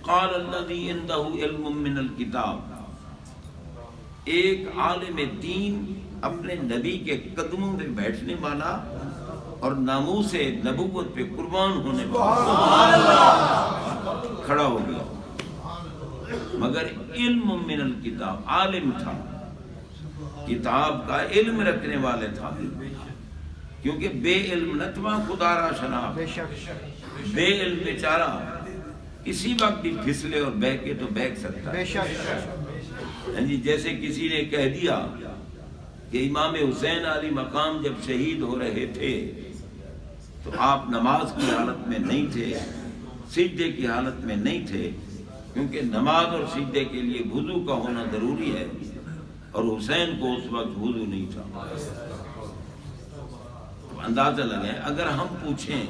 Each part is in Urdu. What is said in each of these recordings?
قال الذی عندہ علم من الکتاب، ایک عالم دین اپنے نبی کے قدموں میں بیٹھنے والا اور ناموس نبوت پہ قربان ہونے والا کھڑا ہو گیا، مگر علم من الکتاب، عالم تھا، کتاب کا علم رکھنے والے تھا، کیونکہ بے علم نتوا خدا را شناخت، بے علم بیچارہ کسی وقت بھی پھسلے اور بہ کے تو بہگ سکتا ہے۔ جیسے کسی نے کہہ دیا کہ امام حسین علی مقام جب شہید ہو رہے تھے تو آپ نماز کی حالت میں نہیں تھے، سجدے کی حالت میں نہیں تھے، کیونکہ نماز اور سجدے کے لیے وضو کا ہونا ضروری ہے، اور حسین کو اس وقت وضو نہیں تھا۔ تو اندازہ لگائیں، اگر ہم پوچھیں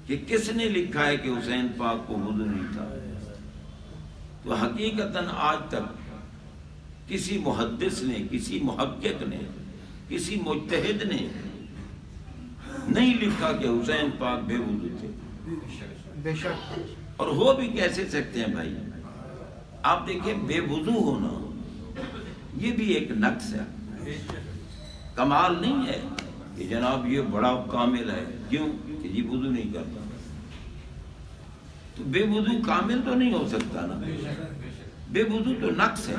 کہ کس نے لکھا ہے کہ حسین پاک کو وضو نہیں تھا، تو حقیقتاً آج تک کسی محدث نے، کسی محقق نے، کسی مجتہد نے نہیں لکھا کہ حسین پاک بے وضو تھے۔ بے شک۔ اور ہو بھی کیسے سکتے ہیں بھائی؟ آپ دیکھیں، بے وضو ہونا یہ بھی ایک نقص ہے، کمال نہیں ہے کہ جناب یہ بڑا کامل ہے، کیوں کہ جی وضو نہیں کرتا، تو بے وضو کامل تو نہیں ہو سکتا نا، بے وضو تو نقص ہے۔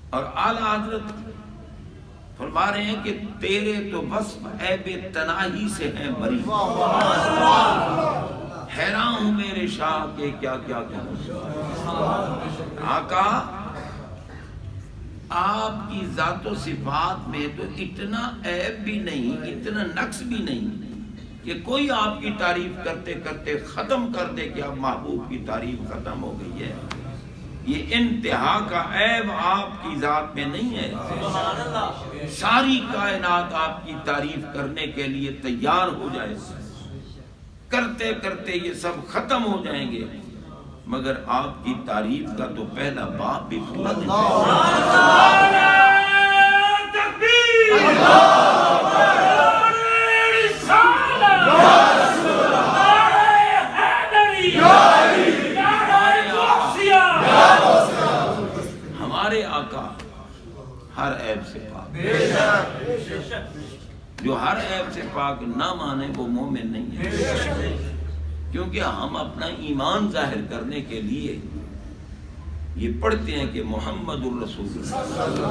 اور اعلیٰ حضرت فرما رہے ہیں کہ تیرے تو وصف عیب تناہی سے ہیں بری، حیران ہوں میرے شاہ کے کیا کیا کہوں۔ آقا آپ کی ذات و صفات میں تو اتنا عیب بھی نہیں، اتنا نقص بھی نہیں کہ کوئی آپ کی تعریف کرتے کرتے ختم کر دے کہ اب محبوب کی تعریف ختم ہو گئی ہے۔ یہ انتہا کا عیب آپ کی ذات میں نہیں ہے، ساری کائنات آپ کی تعریف کرنے کے لیے تیار ہو جائے، کرتے کرتے یہ سب ختم ہو جائیں گے، مگر آپ کی تعریف کا تو پہلا باب بھی کھلا نہیں۔ ہمارے آقا ہر عیب سے پاک، جو ہر عیب سے پاک نہ مانے وہ مومن نہیں ہے، کیونکہ ہم اپنا ایمان ظاہر کرنے کے لیے یہ پڑھتے ہیں کہ محمد الرسول اللہ،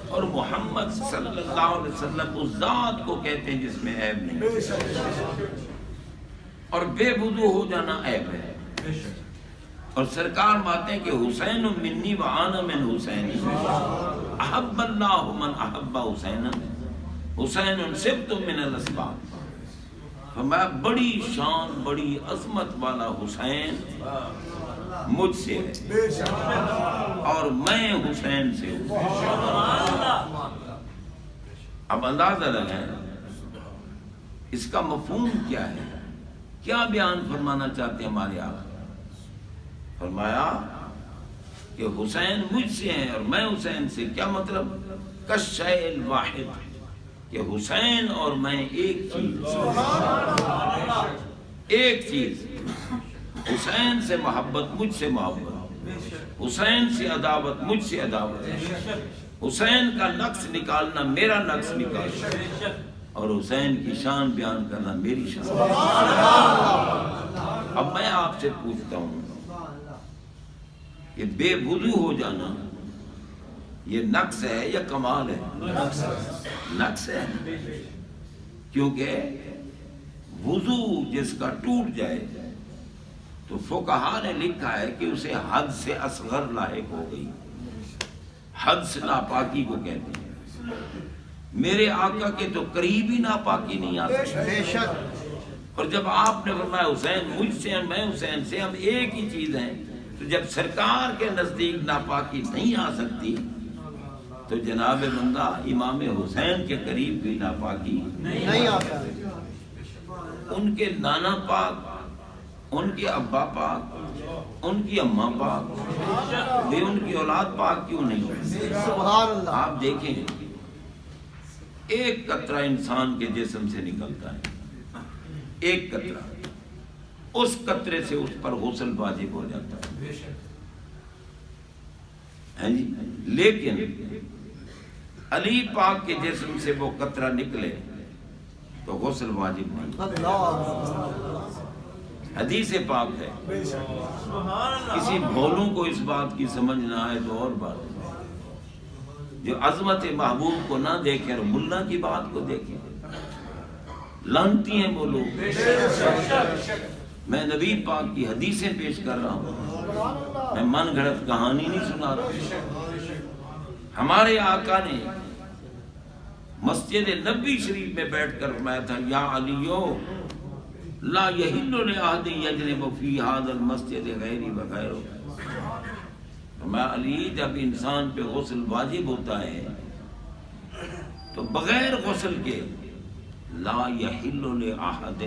اور محمد صلی اللہ علیہ وسلم اس ذات کو کہتے ہیں جس میں عیب نہیں، اور بے وضو ہو جانا عیب ہے۔ اور سرکار ماتے ہیں کہ حسین منی و آنا من حسین، احب اللہ من احب حسین، حسین سبت من الاسباب، فرمایا بڑی شان بڑی عظمت والا حسین مجھ سے ہے اور میں حسین سے ہوں۔ اب اندازہ لگائیں اس کا مفہوم کیا ہے، کیا بیان فرمانا چاہتے ہیں ہمارے آقا؟ فرمایا کہ حسین مجھ سے ہیں اور میں حسین سے، کیا مطلب؟ کالشیء الواحد، کہ حسین اور میں ایک چیز، ایک چیز، حسین سے محبت مجھ سے محبت، حسین سے عداوت مجھ سے عداوت، حسین کا نقص نکالنا میرا نقص نکالنا، اور حسین کی شان بیان کرنا میری شان۔ اب میں آپ سے پوچھتا ہوں کہ بے وضو ہو جانا یہ نقص ہے یا کمال ہے؟ نقص ہے، کیونکہ وضو جس کا ٹوٹ جائے تو فقہا نے لکھا ہے کہ اسے حد سے اصغر لاحق ہو گئی، حد سے ناپاکی کو کہتے ہیں۔ میرے آقا کے تو قریب ہی ناپاکی نہیں آ سکتی، اور جب آپ نے فرمایا حسین مجھ سے میں حسین سے، ہم ایک ہی چیز ہیں، تو جب سرکار کے نزدیک ناپاکی نہیں آ سکتی تو جناب بندہ امام حسین کے قریب بھی ناپاکی نہیں آتا۔ ان کے نانا پاک، ان کے ابا پاک، ان کی اماں پاک، بھی ان کی اولاد پاک کیوں نہیں ہوتی؟ سبحان اللہ۔ آپ دیکھیں ایک قطرہ انسان کے جسم سے نکلتا ہے، ایک قطرہ، اس قطرے سے اس پر غسل واجب ہو جاتا ہے جی. لیکن علی پاک کے جسم سے وہ قطرہ نکلے تو غسل واجب نہیں. حدیث پاک ہے. کسی بھولوں کو اس بات کی سمجھ نہ آئے تو اور بات ہے. جو عظمت محبوب کو نہ دیکھے اور ملا کی بات کو دیکھے لانتی ہیں وہ لوگ. میں نبی پاک کی حدیثیں پیش کر رہا ہوں, میں من گھڑت کہانی نہیں سنا رہا. ہمارے آقا نے مسجد نبی شریف میں بیٹھ کر فرمایا تھا یا علیو لا یحل لأحد یجنب فی ھذا المسجد غیری وغیرہ. فرمایا علی جب انسان پہ غسل واجب ہوتا ہے تو بغیر غسل کے لا یحل لأحد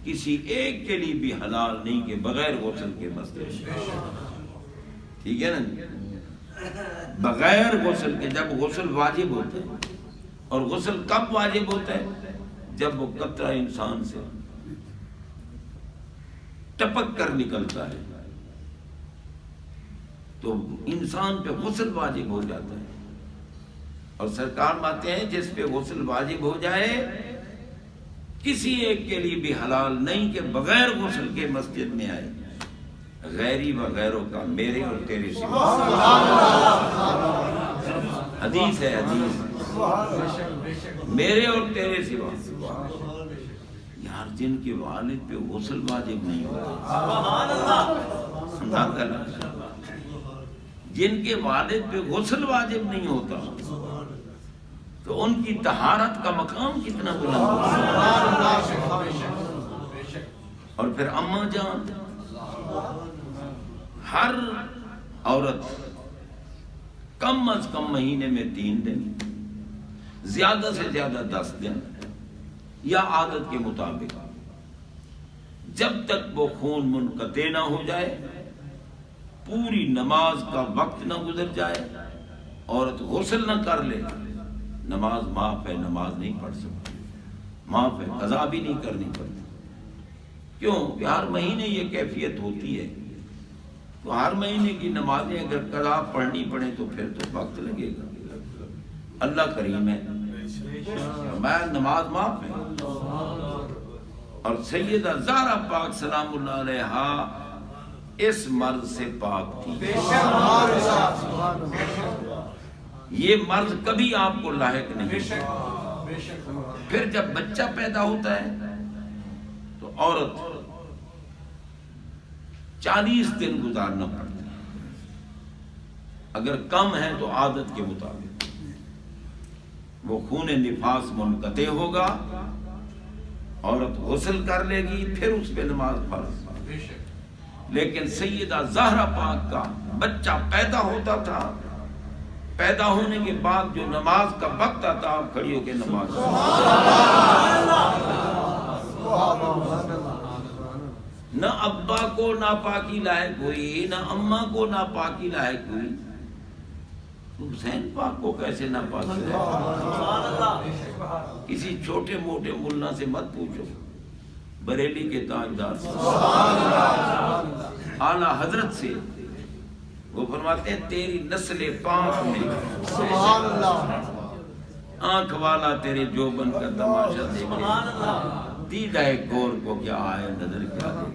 کسی ایک کے لیے بھی حلال نہیں کہ بغیر غسل کے مسجد. ٹھیک ہے نا, بغیر غسل کے. جب غسل واجب ہوتا ہے, اور غسل کب واجب ہوتا ہے؟ جب وہ قطرہ انسان سے ٹپک کر نکلتا ہے تو انسان پہ غسل واجب ہو جاتا ہے. اور سرکار ماتے ہیں جس پہ غسل واجب ہو جائے کسی ایک کے لیے بھی حلال نہیں کہ بغیر غسل کے مسجد میں آئے, غیری وغیروں کا, میرے اور تیرے سوا. حدیث ہے, حدیث, میرے اور تیرے سوا. یار جن کے والد پہ غسل واجب نہیں ہوتا, جن کے والد پہ غسل واجب نہیں ہوتا تو ان کی طہارت کا مقام کتنا بلند ہوتا. اور پھر اماں جان, ہر عورت کم از کم مہینے میں 3 دن, زیادہ سے زیادہ 10 دن یا عادت کے مطابق جب تک وہ خون منقطع نہ ہو جائے, پوری نماز کا وقت نہ گزر جائے, عورت غسل نہ کر لے, نماز معاف ہے, نماز نہیں پڑھ سکتی, معاف ہے, قضا بھی نہیں کرنی پڑتی. کیوں کہ ہر مہینے یہ کیفیت ہوتی ہے. تو ہر مہینے کی نمازیں اگر قضا پڑھنی پڑے تو پھر تو وقت لگے گا. اللہ کریم ہے, میں نماز معاف ہے. اور سیدہ زہرا پاک سلام اللہ علیہا اس مرض سے پاک تھی. یہ مرض کبھی آپ کو لاحق نہیں. پھر جب بچہ پیدا ہوتا ہے تو عورت 40 دن گزارنا پڑتا ہے. اگر کم ہے تو عادت کے مطابق وہ خون نفاس منقطع ہوگا, عورت غسل کر لے گی, پھر اس پہ نماز فرض. لیکن سیدہ زہرا پاک کا بچہ پیدا ہوتا تھا, پیدا ہونے کے بعد جو نماز کا وقت آتا آپ کھڑی ہو کے نماز. نہ ابا کو ناپاکی لاحق ہوئی, نہ اماں کو ناپاکی لاحق ہوئی, حسین پاک کو کیسے ناپاک ہے؟ کسی چھوٹے موٹے ملا سے مت پوچھو, بریلی کے تاجدار سے, اعلیٰ حضرت سے. وہ فرماتے ہیں تیری نسل پاک میں آنکھ والا تیرے جوبن کا تماشا دیکھے, دیدہ گور کو کیا آئے نظر کیا دے.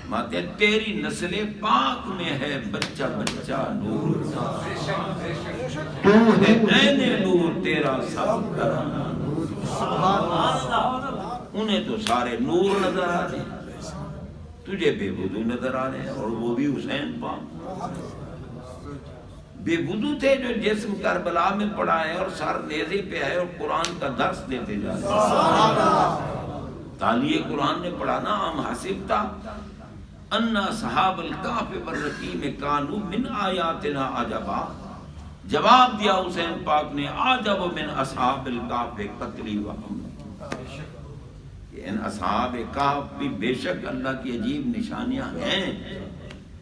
ماتے ہیں تیری نسل پاک میں ہے بچہ بچہ نور, تو ہے عین نور تیرا سب کرانا نور. انہیں تو سارے نور نظر آ رہے ہیں, تجھے بے وضو نظر آ رہے ہیں, اور وہ بھی حسین پاک بے وضو تھے جو جسم کربلا میں پڑا ہے اور سر نیزے پہ ہے اور قرآن کا درس دیتے جا رہے ہیں. تالیہ قرآن نے پڑھا نا, ام حسبتا ان اصحاب الکہف والرقیم کانوا من آیاتنا عجبا. جواب دیا حسین پاک نے, عجب من اصحاب الکہف قتلی وہم. ان اصحاب کہف بھی بے شک اللہ کی عجیب نشانیاں ہیں,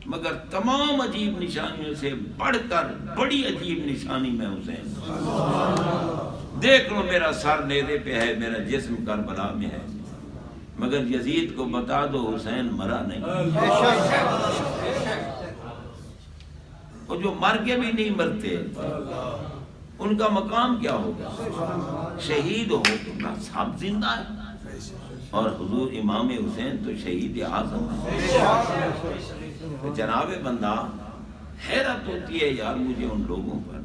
مگر تمام عجیب نشانیوں سے بڑھ کر بڑی عجیب نشانی میں حسین. دیکھ لو میرا سر نیزے پہ ہے, میرا جسم کربلا میں ہے, مگر یزید کو بتا دو حسین مرا نہیں. بے شک اور جو مر کے بھی نہیں مرتے ان کا مقام کیا ہوگا؟ شہید ہو تو بس سب زندہ ہے. اور حضور امام حسین تو شہید اعظم ہے. تو جناب بندہ حیرت ہوتی ہے یار مجھے ان لوگوں پر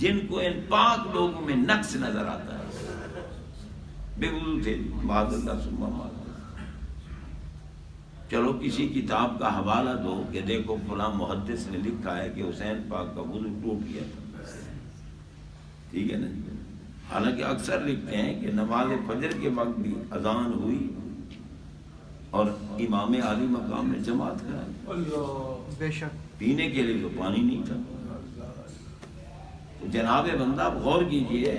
جن کو ان پاک لوگوں میں نقص نظر آتا ہے. بے وضو تھے معاذ اللہ ثم معاذ اللہ. چلو کسی کتاب کا حوالہ دو کہ دیکھو فلاں محدث نے لکھا ہے کہ حسین پاک کا وضو ٹوٹ گیا تھا. ٹھیک ہے نا. حالانکہ اکثر لکھتے ہیں کہ نماز فجر کے وقت بھی اذان ہوئی اور امام عالی مقام نے جماعت کرائی. بے شک پینے کے لیے تو پانی نہیں تھا. تو جناب بندہ غور کیجئے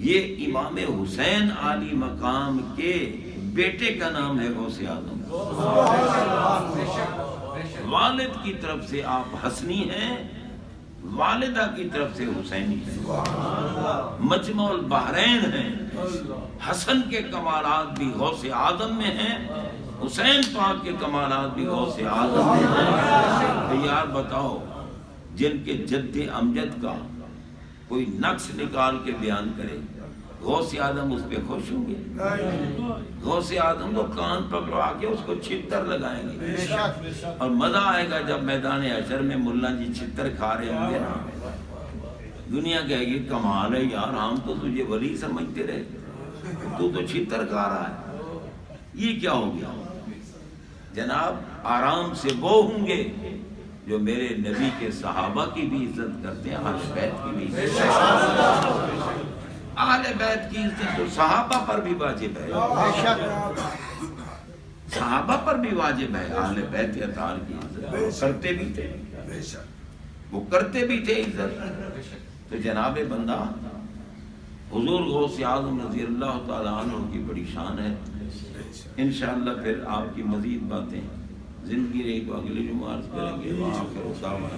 یہ امام حسین عالی مقام کے بیٹے کا نام ہے غوث اعظم. والد کی طرف سے آپ حسنی ہیں, والدہ کی طرف سے حسینی ہیں. مجمع البحرین ہیں. حسن کے کمالات بھی غوث اعظم میں ہیں, حسین پاک کے کمالات بھی غوث اعظم میں ہیں. تو یار بتاؤ جن کے جد امجد کا کوئی نقص نکال کے بیان کرے غوث اعظم اس پہ خوش ہوں گے؟ غوث اعظم تو کان پکڑوا کے اس کو چھتر لگائیں گے. اور مزہ آئے گا جب میدان حشر میں ملا جی چھتر کھا رہے ہوں گے نا. دنیا کہے گی کمال ہے یار, ہم تو تجھے ولی سمجھتے رہے, تو چھتر کھا رہا ہے. یہ کیا ہو گیا؟ جناب آرام سے وہ ہوں گے جو میرے نبی کے صحابہ کی بھی عزت کرتے ہیں, اہل بیت کی بھی عزت. اہل بیت کی عزت تو صحابہ پر بھی واجب ہے, صحابہ پر بھی واجب ہے. اہل بیت اطہار کی عزت کرتے بھی تھے, وہ کرتے بھی تھے عزت. تو جناب بندہ حضور غوث اعظم رضی اللہ تعالیٰ عنہ کی بڑی شان ہے. انشاءاللہ پھر آپ کی مزید باتیں زندگی رہی تو اگلے جمعہ عرض کریں گے. وآخر دعوانا